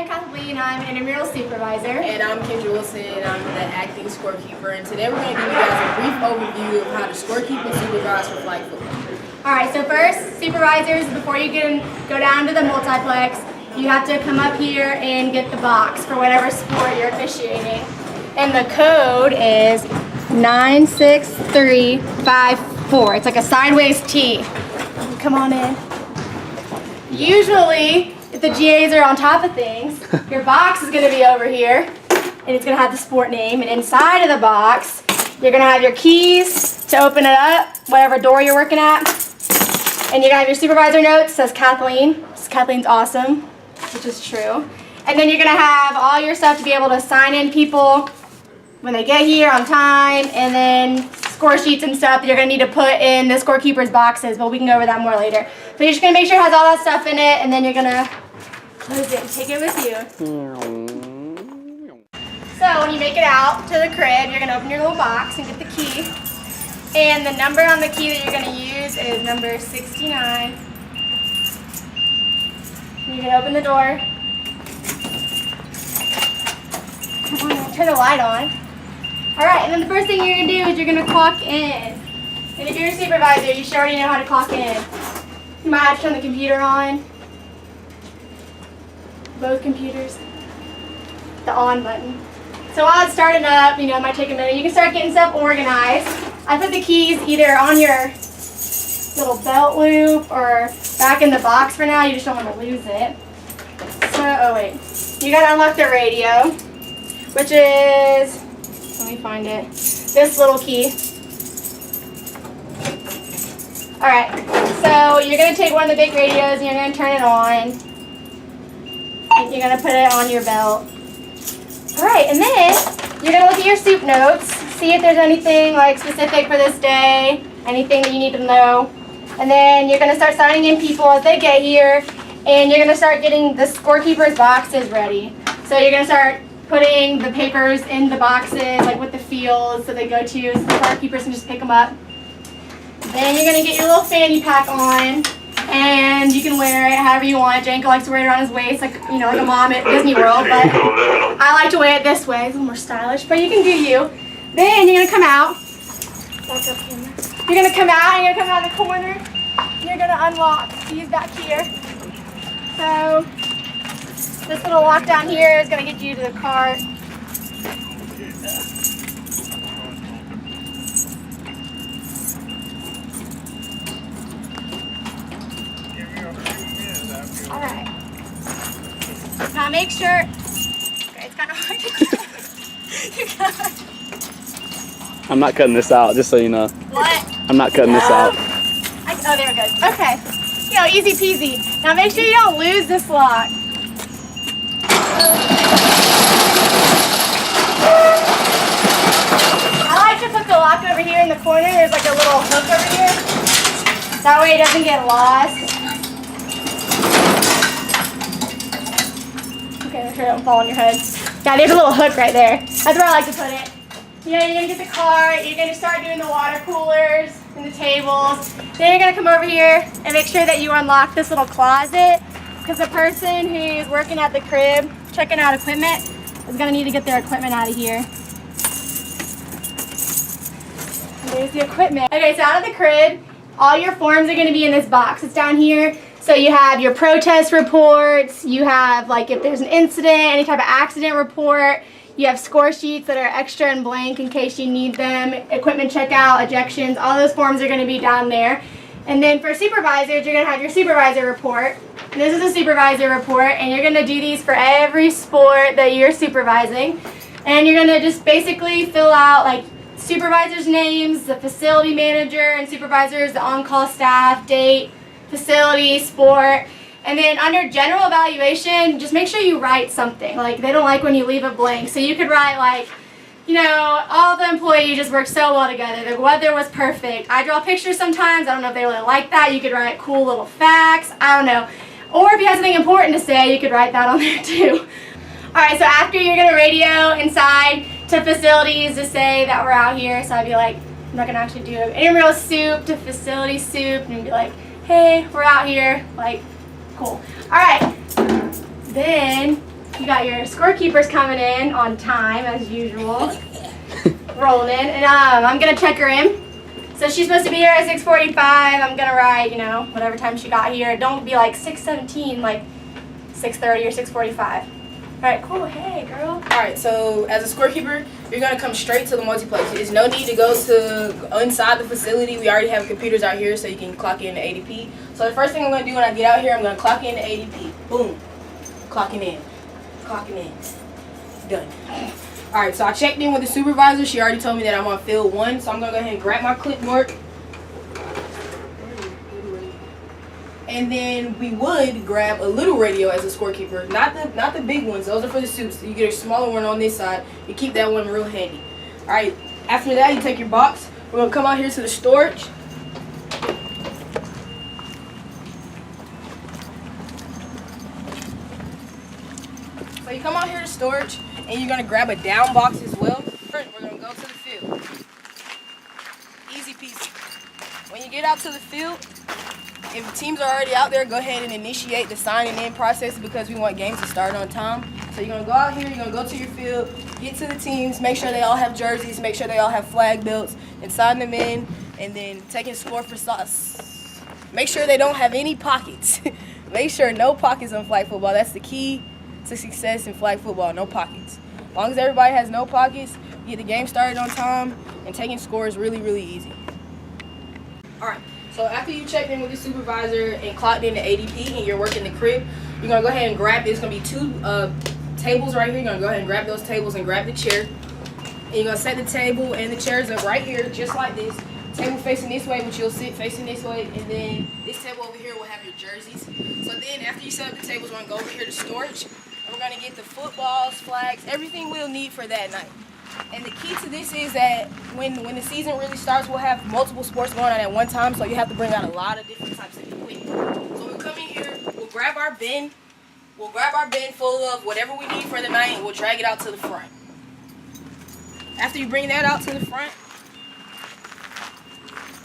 I'm Kathleen. I'm an intramural supervisor. And I'm Kendra Wilson, and I'm the acting scorekeeper. And today we're going to give you guys a brief overview of how to scorekeep and supervise for flag football. Alright, so first, supervisors, before you go down to the multiplex, you have to come up here and get the box for whatever sport you're officiating. And the code is 96354. It's like a sideways T. Come on in. Usually, if the GAs are on top of things, your box is going to be over here, and it's going to have the sport name. And inside of the box, you're going to have your keys to open it up, whatever door you're working at. And you're going to have your supervisor notes, says Kathleen. Kathleen's awesome, which is true. And then you're going to have all your stuff to be able to sign in people when they get here on time, and then score sheets and stuff that you're going to need to put in the scorekeeper's boxes, but we can go over that more later. But you're just going to make sure it has all that stuff in it, and then you're going to close it and take it with you. So when you make it out to the crib, you're going to open your little box and get the key. And the number on the key that you're going to use is number 69. And you're going to open the door. Come on, turn the light on. Alright, and then the first thing you're going to do is you're going to clock in. And if you're a supervisor, you should already know how to clock in. You might have to turn the computer on. Both computers. The on button. So while it's starting up, it might take a minute. You can start getting stuff organized. I put the keys either on your little belt loop or back in the box for now. You just don't want to lose it. So, oh wait. You got to unlock the radio, which is... Let me find it. This little key. Alright, so you're going to take one of the big radios and you're going to turn it on. And you're going to put it on your belt. Alright, and then you're going to look at your soup notes, see if there's anything like specific for this day, anything that you need to know. And then you're going to start signing in people as they get here, and you're going to start getting the scorekeeper's boxes ready. So you're going to start putting the papers in the boxes, like with the fields that they go to, so the scorekeepers can just pick them up. Then you're going to get your little fanny pack on, and you can wear it however you want. Janko likes to wear it around his waist, like like a mom at Disney World, but I like to wear it this way. It's a little more stylish, but you can do you. Then you're going to come out. Back up camera. You're going to come out, and you're going to come out of the corner, and you're going to unlock these back here. So this little lock down here is going to get you to the cart. Alright. Now make sure... Okay, it's kind of hard to get. I'm not cutting this out, just so you know. What? I'm not cutting this out. Oh, there we go. Okay. Easy peasy. Now make sure you don't lose this lock. I like to put the lock over here in the corner. There's like a little hook over here. That way it doesn't get lost. Okay, make sure it don't fall on your head. Yeah, there's a little hook right there. That's where I like to put it. You're going to get the cart. You're going to start doing the water coolers and the tables. Then you're going to come over here and make sure that you unlock this little closet, because the person who's working at the crib, checking out equipment, is going to need to get their equipment out of here. And there's the equipment. Okay, so out of the crib, all your forms are going to be in this box. It's down here. So you have your protest reports, you have like if there's an incident, any type of accident report, you have score sheets that are extra and blank in case you need them, equipment checkout, ejections, all those forms are going to be down there. And then for supervisors, you're going to have your supervisor report. And this is a supervisor report, and you're going to do these for every sport that you're supervising. And you're going to just basically fill out like supervisors' names, the facility manager and supervisors, the on-call staff, date, facility, sport. And then under general evaluation, just make sure you write something. Like, they don't like when you leave it blank. So you could write like, all the employees just worked so well together. The weather was perfect. I draw pictures sometimes. I don't know if they really like that. You could write cool little facts. I don't know. Or if you have something important to say, you could write that on there too. Alright, so after you're going to radio inside to facilities to say that we're out here. So I'd be like, I'm not going to actually do an intramural soup to facility soup. And be like, hey, we're out here. Like, cool. Alright, then You got your scorekeepers coming in on time as usual. Rolling in. And I'm going to check her in. So she's supposed to be here at 6:45. I'm going to write, you know, whatever time she got here. Don't be like 6:17, like 6:30 or 6:45. All right, cool. Hey, girl. All right, so as a scorekeeper, you're going to come straight to the multiplex. There's no need to go to inside the facility. We already have computers out here so you can clock in the ADP. So the first thing I'm going to do when I get out here, I'm going to clock in the ADP. Boom. Clocking in. Clocking in. Done. All right, so I checked in with the supervisor. She already told me that I'm on field 1, so I'm going to go ahead and grab my clipboard. And then we would grab a little radio as a scorekeeper, not the big ones. Those are for the suits. You get a smaller one on this side. You keep that one real handy. All right. After that, you take your box. We're gonna come out here to the storage. So you come out here to storage, and you're gonna grab a down box as well. First, we're gonna go to the field. Easy peasy. When you get out to the field, if the teams are already out there, go ahead and initiate the signing in process because we want games to start on time. So you're going to go out here, you're going to go to your field, get to the teams, make sure they all have jerseys, make sure they all have flag belts, and sign them in, and then taking score for sauce. Make sure they don't have any pockets. Make sure no pockets on flag football. That's the key to success in flag football, no pockets. As long as everybody has no pockets, you get the game started on time, and taking score is really, really easy. All right. So after you checked in with the supervisor and clocked in the ADP and you're working the crib, you're going to go ahead and grab, there's going to be 2 tables right here. You're going to go ahead and grab those tables and grab the chair. And you're going to set the table and the chairs up right here, just like this. Table facing this way, but you'll sit facing this way. And then this table over here will have your jerseys. So then after you set up the tables, we're going to go over here to storage. And we're going to get the footballs, flags, everything we'll need for that night. And the key to this is that when the season really starts, we'll have multiple sports going on at one time, so you have to bring out a lot of different types of equipment. So we'll come in here, we'll grab our bin full of whatever we need for the night, and we'll drag it out to the front. After you bring that out to the front,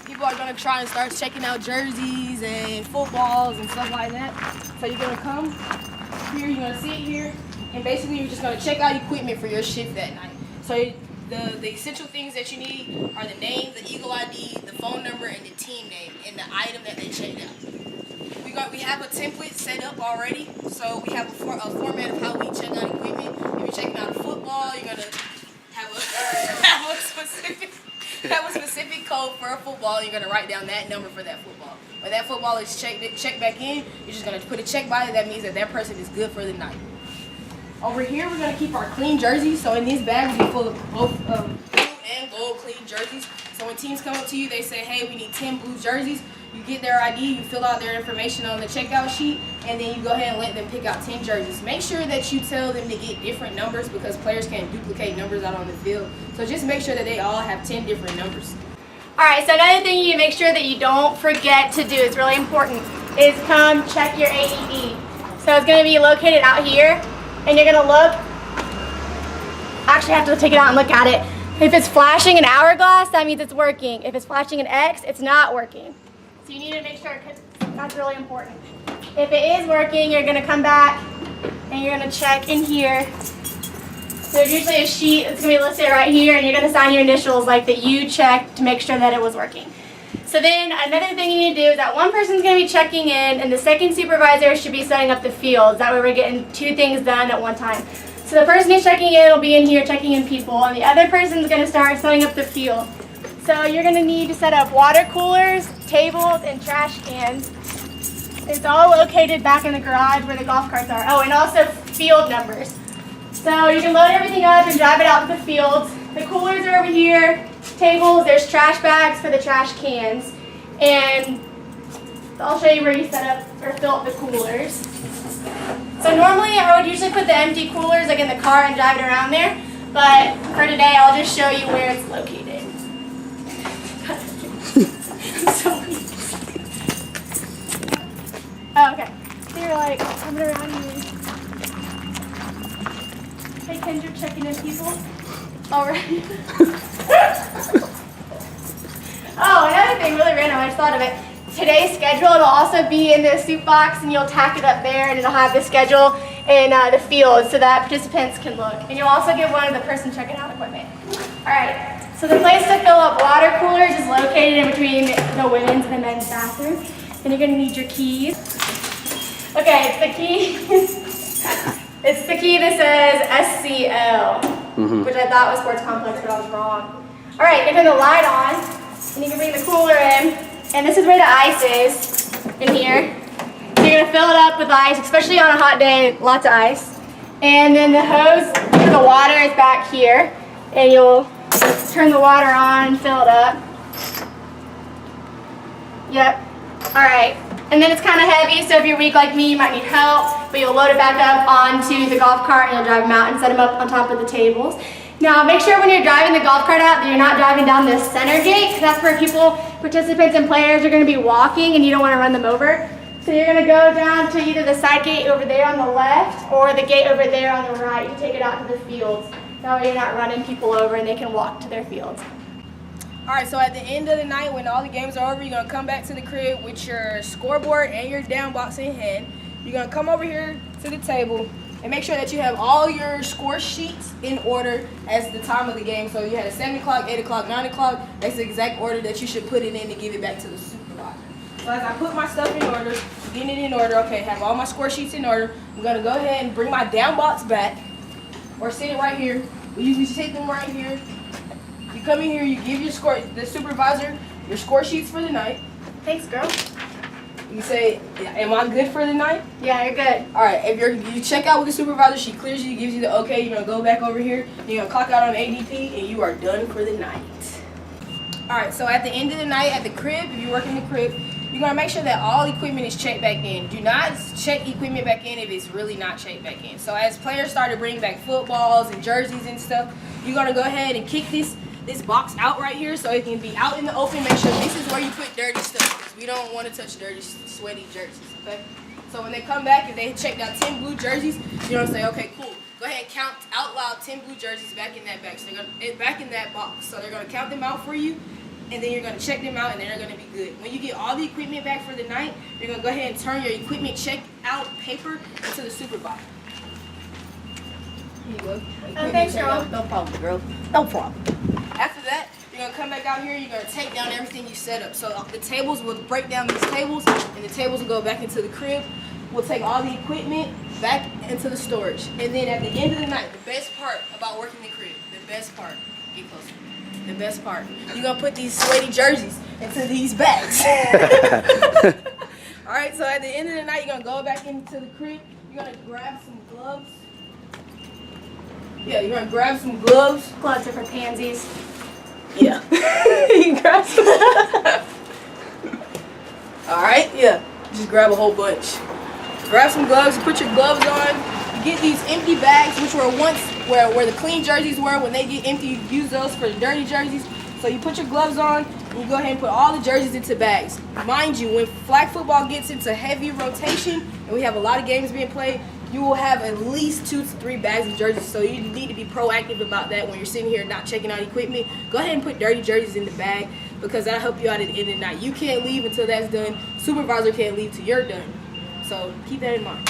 people are going to try and start checking out jerseys and footballs and stuff like that. So you're going to come here, you're going to sit here, and basically you're just going to check out equipment for your shift that night. So the essential things that you need are the name, the Eagle ID, the phone number, and the team name, and the item that they checked out. We have a template set up already, so we have a format of how we check out equipment. If you're checking out a football, you're gonna have a specific code for a football. You're gonna write down that number for that football. When that football is checked back in, you're just gonna put a check by it. That means that person is good for the night. Over here, we're going to keep our clean jerseys. So in this bag, we'll be full of both blue and gold clean jerseys. So when teams come up to you, they say, hey, we need 10 blue jerseys. You get their ID, you fill out their information on the checkout sheet, and then you go ahead and let them pick out 10 jerseys. Make sure that you tell them to get different numbers because players can't duplicate numbers out on the field. So just make sure that they all have 10 different numbers. All right, so another thing you make sure that you don't forget to do, it's really important, is come check your AED. So it's going to be located out here. And you're going to look, actually have to take it out and look at it. If it's flashing an hourglass, that means it's working. If it's flashing an X, it's not working. So you need to make sure, that's really important. If it is working, you're going to come back and you're going to check in here. So there's usually a sheet that's going to be listed right here, and you're going to sign your initials like that you checked to make sure that it was working. So then another thing you need to do is that one person's going to be checking in and the second supervisor should be setting up the fields. That way we're getting 2 things done at one time. So the person who's checking in will be in here checking in people, and the other person's going to start setting up the field. So you're going to need to set up water coolers, tables, and trash cans. It's all located back in the garage where the golf carts are. Oh, and also field numbers. So you can load everything up and drive it out to the fields. The coolers are over here. Tables, there's trash bags for the trash cans, and I'll show you where you set up or fill up the coolers. So normally I would usually put the empty coolers like in the car and drive it around there, but for today I'll just show you where it's located. Oh, okay. So you're like coming around here. Hey Kendra, checking in people. Alright. Oh, another thing, really random, I just thought of it. Today's schedule, it'll also be in the soup box, and you'll tack it up there, and it'll have the schedule. in the field so that participants can look. And you'll also give one of the person checking out equipment. All right, so the place to fill up water coolers is located in between the women's and the men's bathroom. And you're gonna need your keys. Okay, it's the key. It's the key that says SCL, which I thought was sports complex, but I was wrong. All right, you can turn the light on, and you can bring the cooler in. And this is where the ice is, in here. So you're gonna fill it up with ice, especially on a hot day, lots of ice. And then the hose for the water is back here. And you'll turn the water on and fill it up. Yep, all right. And then it's kind of heavy, so if you're weak like me, you might need help, but you'll load it back up onto the golf cart and you'll drive them out and set them up on top of the tables. Now, make sure when you're driving the golf cart out that you're not driving down this center gate, because that's where people, participants and players are going to be walking and you don't want to run them over. So you're going to go down to either the side gate over there on the left or the gate over there on the right to take it out to the fields. That way you're not running people over and they can walk to their fields. All right, so at the end of the night, when all the games are over, you're gonna come back to the crib with your scoreboard and your down box in hand. You're gonna come over here to the table and make sure that you have all your score sheets in order as the time of the game. So you had a 7 o'clock, 8 o'clock, 9 o'clock. That's the exact order that you should put it in to give it back to the supervisor. So as I put my stuff in order, getting it in order, okay, have all my score sheets in order, I'm gonna go ahead and bring my down box back or sit it right here. We usually sit them right here. You come in here, you give the supervisor your score sheets for the night. Thanks, girl. You say, am I good for the night? Yeah, you're good. All right, if you check out with the supervisor, she clears you, gives you the okay, you're gonna go back over here, you're gonna clock out on ADP, and you are done for the night. All right, so at the end of the night at the crib, if you work in the crib, you're gonna make sure that all equipment is checked back in. Do not check equipment back in if it's really not checked back in. So as players start to bring back footballs and jerseys and stuff, you're gonna go ahead and kick this box out right here so it can be out in the open. Make sure this is where you put dirty stuff, because we don't want to touch dirty, sweaty jerseys, okay? So when they come back, if they checked out 10 blue jerseys, you're gonna say, okay, cool. Go ahead and count out loud 10 blue jerseys back in that bag. So they're gonna back in that box. So they're gonna count them out for you, and then you're gonna check them out, and then they're gonna be good. When you get all the equipment back for the night, you're gonna go ahead and turn your equipment check out paper into the supervisor. Here you go. Oh, thanks, girl. No problem, girl. No problem. After that, you're gonna come back out here, you're gonna take down everything you set up. So the tables will break down these tables, and the tables will go back into the crib. We'll take all the equipment back into the storage. And then at the end of the night, the best part about working the crib, the best part, get closer. The best part, you're gonna put these sweaty jerseys into these bags. All right, so at the end of the night, you're gonna go back into the crib. You're gonna grab some gloves. Yeah, you're gonna grab some gloves. Gloves are for pansies. Yeah. You can grab some. Alright, yeah. Just grab a whole bunch. Grab some gloves, put your gloves on. You get these empty bags, which were once where the clean jerseys were. When they get empty, you use those for the dirty jerseys. So you put your gloves on, and you go ahead and put all the jerseys into bags. Mind you, when flag football gets into heavy rotation, and we have a lot of games being played, you will have at least 2 to 3 bags of jerseys, so you need to be proactive about that when you're sitting here not checking out equipment. Go ahead and put dirty jerseys in the bag, because that'll help you out at the end of the night. You can't leave until that's done. Supervisor can't leave till you're done. So keep that in mind.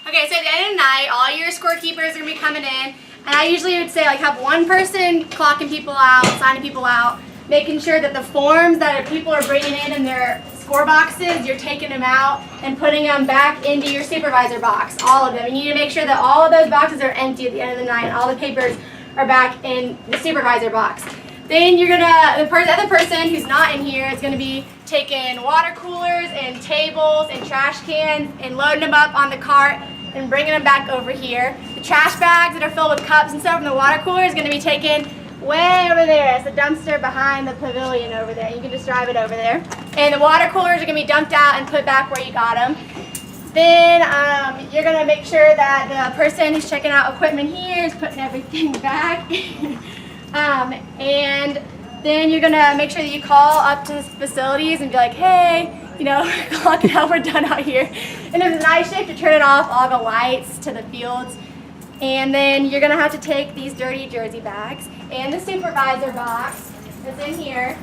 Okay, so at the end of the night, all your scorekeepers are going to be coming in, and I usually would say like have one person clocking people out, signing people out, making sure that the forms that people are bringing in their score boxes, you're taking them out and putting them back into your supervisor box, all of them. You need to make sure that all of those boxes are empty at the end of the night and all the papers are back in the supervisor box. Then you're gonna, the other person who's not in here is gonna be taking water coolers and tables and trash cans and loading them up on the cart and bringing them back over here. The trash bags that are filled with cups and stuff from the water cooler is gonna be taken way over there. It's the dumpster behind the pavilion over there. You can just drive it over there. And the water coolers are going to be dumped out and put back where you got them. Then you're going to make sure that the person who's checking out equipment here is putting everything back. And then you're going to make sure that you call up to the facilities and be like, hey, you know, clock it out, we're done out here. And if it's a night shift, you turn it off, all the lights to the fields. And then you're going to have to take these dirty jersey bags and the supervisor box that's in here.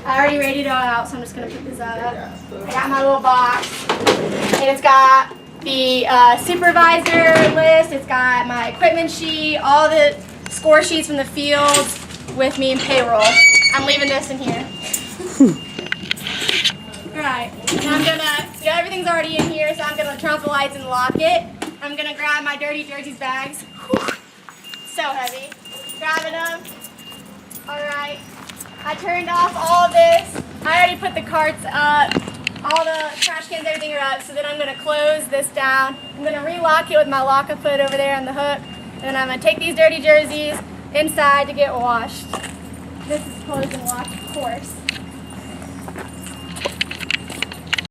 I already radioed it out, so I'm just going to put this up. I got my little box, and it's got the supervisor list. It's got my equipment sheet, all the score sheets from the field with me and payroll. I'm leaving this in here. Alright, now I'm gonna, everything's already in here, so I'm gonna turn off the lights and lock it. I'm gonna grab my dirty jerseys bags. Whew, so heavy. Grabbing them. Alright, I turned off all this. I already put the carts up. All the trash cans, everything are up, so then I'm gonna close this down. I'm gonna relock it with my lock-a-foot over there on the hook. And then I'm gonna take these dirty jerseys inside to get washed. This is closed and locked, of course.